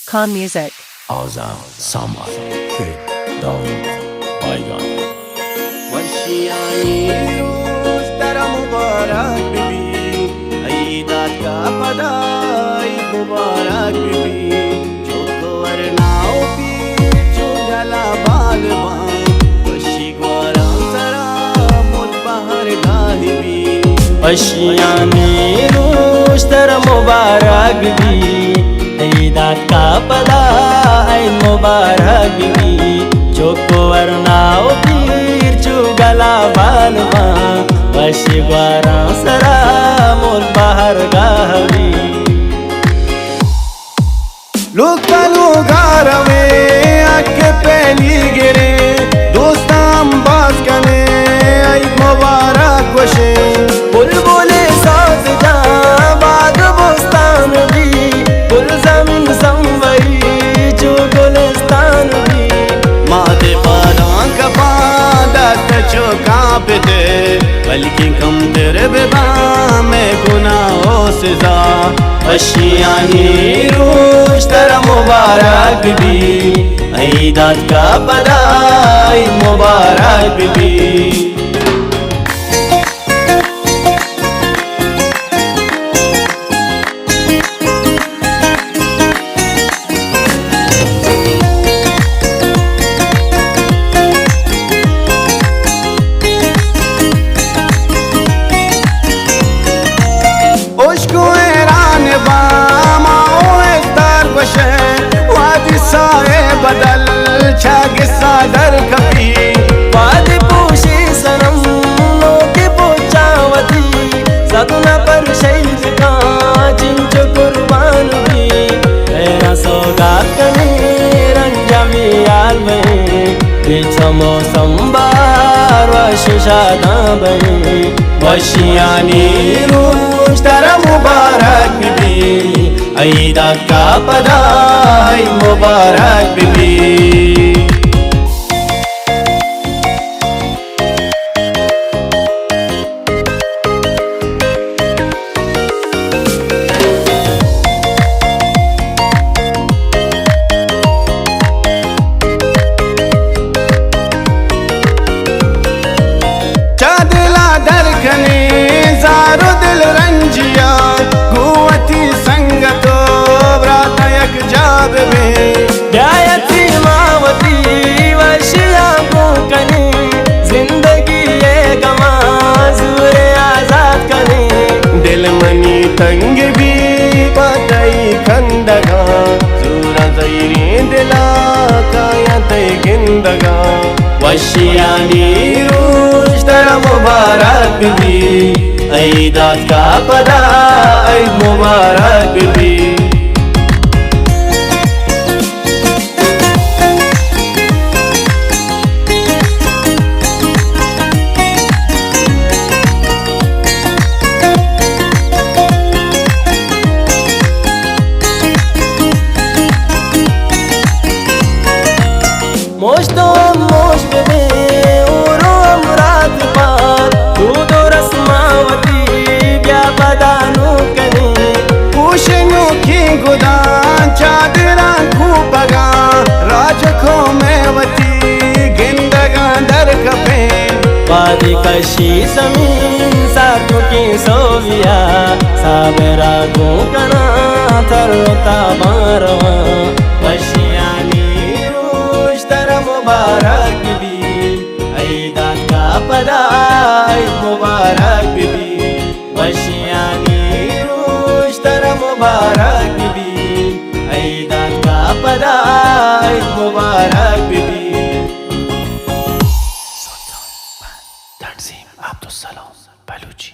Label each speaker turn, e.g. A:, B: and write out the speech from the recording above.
A: Khan Music.
B: Azam Samar Daud Baygan
C: वर्षियानी रोज तेरा मुबारक बीबी ईदात का पदाई मुबारक बीबी choco वरनाओ पीर चुगला बालवा वर्षी ग्वारा सरा मुद बाहर गाहिबी वर्षियानी रोज तेरा मुबारक बीबी ईदात का पदाई मुबारक बीबी चोको वरनाओ पीर चुगला बालवा वशी ग्वारा सरा मोल बाहर गावी लोग पलू गारवे आके पहली गिरे दोस्ताम बास कने आई मुबारक वशे बुलबुले साथ जा बाद बोस्तान भी बुल जमीन संवरी जो गुलिस्तान भी माते पादां कपा दस्त चौका पे दे बल्कि कम तेरे बेबा में गुनाहों से जा अशियानी रोज तेरा मुबारक भी ईदात का बधाई मुबारक भी बदल छागिसा दर कपी वादी पूशी सनम नोके पोचावती सदना पर शहीद का जिंज कुर्बान भी तेरा सौगात कने रंजावी याल में बिछमो संबार वशादा बने वशियानी रोज तेरा मुबारक भी ईदात का बधाई मुबारक बीबी चादला दरखने जारो दिल रंजिया गुवती संगतो जाब में गायत्री मावती वशिया को कने जिंदगी ये गमा जुरे आजाद कने दिल मनी तंग भी पतई खंदगा जूरा जैरी दिला काया तई गिंदगा वशियानी रोज तेरा मुबारक भी ईदात का बधाई मुबारक भी मोश बे ओरो मुराद पार तू तो रस्मावती ब्या बदानु कने पूछनु की गुदान चादरा खूबगा राजखो मेवती गिंदगा दर कपे वादी कशी जमीन साकु की सोविया साबरा को कना तरता बारवा वशियानी तेरा मुबारक भी ईदात का बधाई मुबारक भी वशियानी रोज तेरा मुबारक भी ईदात का बधाई मुबारक भी
B: Tanzim Abdus Salam Baluchi